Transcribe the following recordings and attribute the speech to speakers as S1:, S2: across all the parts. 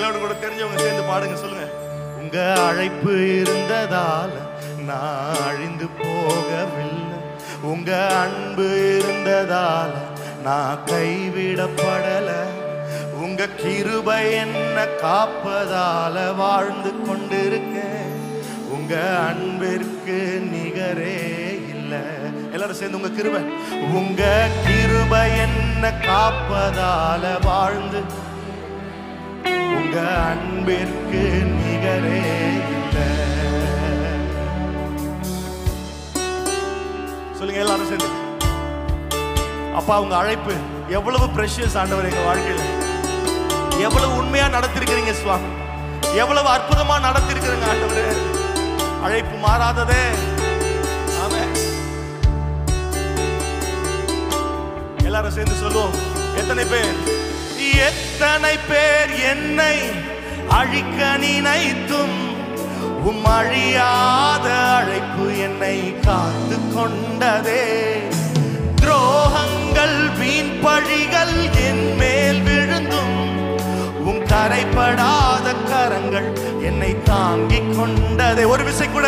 S1: எங்களோட கூட தெரிஞ்சவங்க சேர்ந்து பாடுங்க. சொல்லுங்க. உங்க அழைப்பு இருந்ததால நான் அழிந்து போகவில்லை, உங்க அன்பு இருந்ததால நான் கைவிடப்படல, உங்க கிருபை என்ன காப்பதால வாழ்ந்து கொண்டிருக்கேன், உங்க அன்பிற்கு நிகரே இல்லை. எல்லாரும் சேர்ந்து உங்க கிருபை, உங்க கிருபை என்ன காப்பதால வாழ்ந்து, உங்க அன்பிற்கு நிகரே இல்லை. சொல்லுங்க எல்லாரும் சேர்ந்து. அப்பா உங்க அழைப்பு எவ்வளவு பிரஷியஸ் ஆண்டவர், எங்க வாழ்க்கையில எவ்வளவு உண்மையா நடத்திருக்கிறீங்க சுவாமி, எவ்வளவு அற்புதமா நடத்திருக்கிறீங்க ஆண்டவரே. அழைப்பு மாறாததே. ஆமென். எல்லாரும் சேர்ந்து சொல்லுவோம். எத்தனை பேர் என்னை அழிக்க நினைத்தும் உம் அழியாத அழைப்பு என்னை காத்து கொண்டதே. துரோகங்கள் வீண் பழிகள் என் மேல் விழுந்தும் உம் கரைப்படாத கரங்கள் என்னை தாங்கிக் கொண்டதே. ஒரு விசை கூட.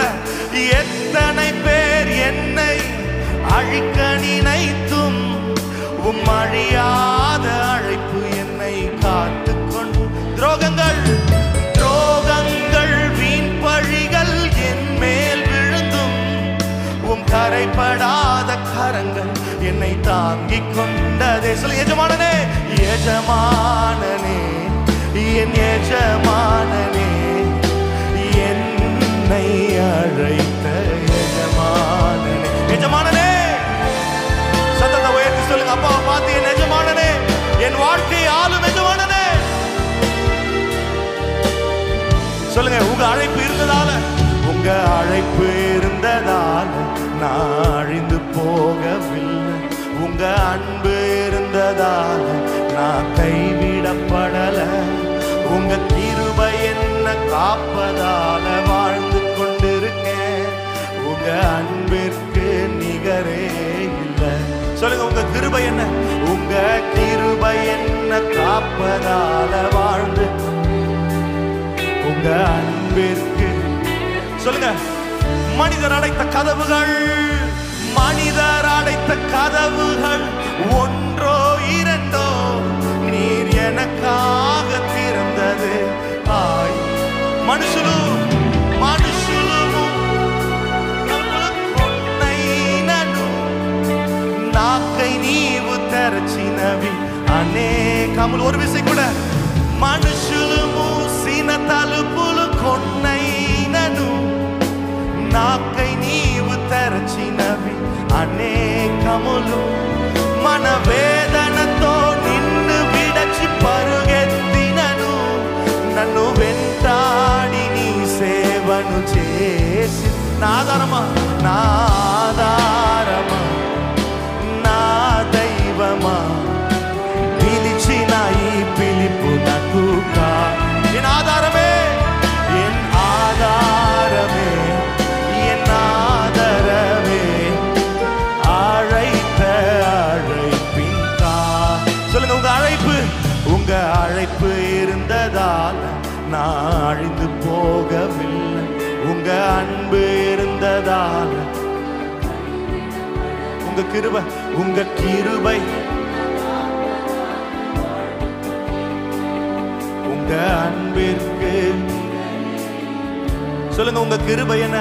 S1: எத்தனை பேர் என்னை அழிக்க நினைத்தும் உம் அழியாத அழைப்பு என்னை காத்து கொண்டு, துரோகங்கள் வீண் பழிகள் என் மேல் விழுந்தும் உம் கரைப்படாத கரங்கள் என்னை தாங்கிக் கொண்டதே. சொல்லு எஜமானனே, எஜமானனே, என் எஜமானனே, என்னை அழைத்த எஜமானனே. எஜமானனே சத்தத்தை உயர்த்தி சொல்லுங்க. அப்பாவை பார்த்து, என் எஜமானனே, என் வாழ்க்கை ஆளும் எஜமானனே. சொல்லுங்க. உங்க அழைப்பு இருந்ததால, உங்க அழைப்பு இருந்ததால நான் அழிந்து போகவில்லை, உங்க அன்பு இருந்ததால நான் கைவிடப்படல, உங்க கிருபை என்ன காப்பதால வாழ்ந்து கொண்டிருக்கேன், உங்க அன்பிற்கு நிகரே இல்லை. சொல்லுங்க. உங்க கிருபை என்ன, உங்க கிருபை என்ன காப்பதால வாழ்ந்து, உங்க அன்பிற்கு. சொல்லுங்க. மனிதர் அடைத்த கதவுகள், மனிதர் அடைத்த கதவுகள் ஒன்றோ இரண்டோ நீர் எனக்காக திறந்தது. ஆய் మనుషులు కొన్నైనను నాకై నీవు తెరచినవి అనేకములు. ஒரு விசை கூட. మనుషులు మూసిన తలుపులు కొన్నైనను నాకై నీవు తెరచినవి అనేకములు. మన వేదనతో నిన్ను విడచి పరుగెత్తినను, నన్ను వెంటాడి నీ సేవను చేసి, నా ఆధారమా, నా ఆధారమా, నా దైవమా, పిలిచిన ఈ పిలుపు నాకు కా. என் ஆதாரமே, என் ஆதாரமே, என் ஆதரவே, அழைத்த அழைப்பின் கா. சொல்லுங்க. உங்க அழைப்பு, உங்க அழைப்பு இருந்ததால் நான் அழிந்து போகவில்லை, உங்க அன்பு இருந்ததால், உங்க கிருபை, உங்க கிருபை, உங்க அன்பிற்கு. சொல்லுங்க. உங்க கிருபை என்ன,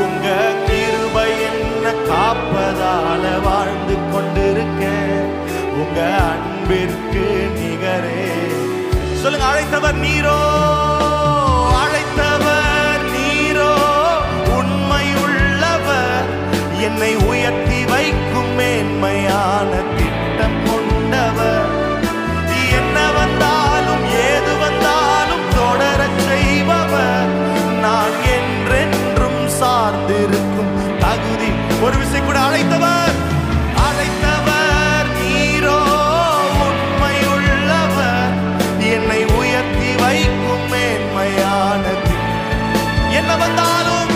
S1: உங்க கிருபை என்ன காப்பதால வாழ்ந்து கொண்டிருக்கேன், உங்க அன்பிற்கு நிகரே. சொல்லுங்க. அழைத்தவர் நீரோ, அழைத்தவர் நீரோ, உண்மை உள்ளவர், என்னை உயர்த்தி வைக்கும் மேன்மையான திட்டம் கொண்டவர். என்ன வந்தாலும் ஏது வந்தாலும் தொடரச் செய்பவர், நான் என்றென்றும் சார்ந்திருக்கும் தகுதி. ஒரு விசை கூட. அழைத்தவர், அழைத்தவர் நீரோ, உண்மை உள்ளவர், என்னை உயர்த்தி வைக்கும் மேன்மையானது. என்ன வந்தாலும்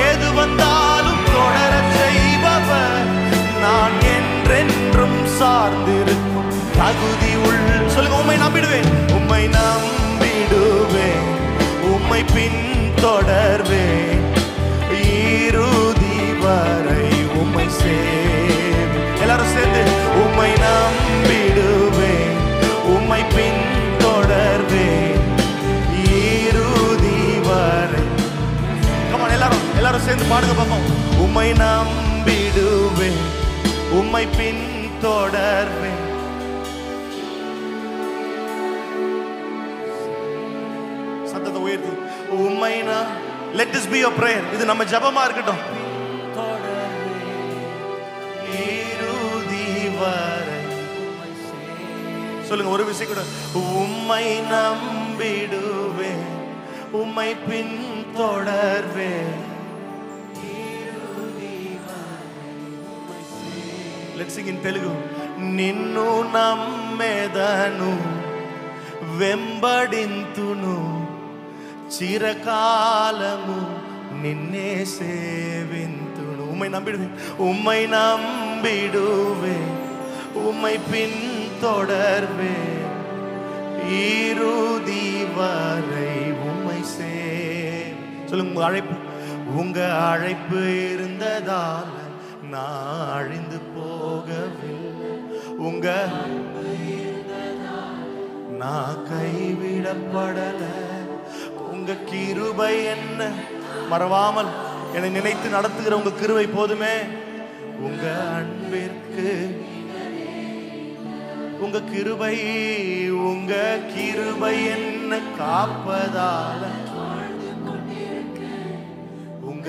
S1: ஏது வந்தாலும் தொடரச் செய்பவர், பாடுங்க பாப்போம். உம்மை நம்பிடுவேன், உம்மை பின் தொடர்வேன். சத்தத்தை உயர்த்தி உம்மை நான். Let this be your prayer. இது நம்ம ஜெபமா இருக்கட்டும். சொல்லுங்க ஒரு விஷயம் கூட. உம்மை நம்பிடுவேன், உம்மை பின் தொடர்வேன். Let's sing in Telugu. నిన్ను నమ్మెదను వెంబడింతును చిరకాలము నిన్నే సేవింతును. ఉమ్మై నమ్మిడువేన్, ఉమ్మై నమ్మిడువేన్, உம்மை பின் தொடர்வேன். இறுதி வரை உம்மை சேர். சொல்லுங்க உங்க அழைப்பு. உங்க அழைப்பு இருந்ததால் நான் அழிந்து போகவில்லை. உங்க நான் கைவிடப்படல. உங்க கிருபை என்ன மறவாமல் என்னை நினைத்து நடத்துகிற உங்க கிருபை போதுமே. உங்க அன்பிற்கு உங்க கிருபை, உங்க கிருபை என்ன காப்பதால. உங்க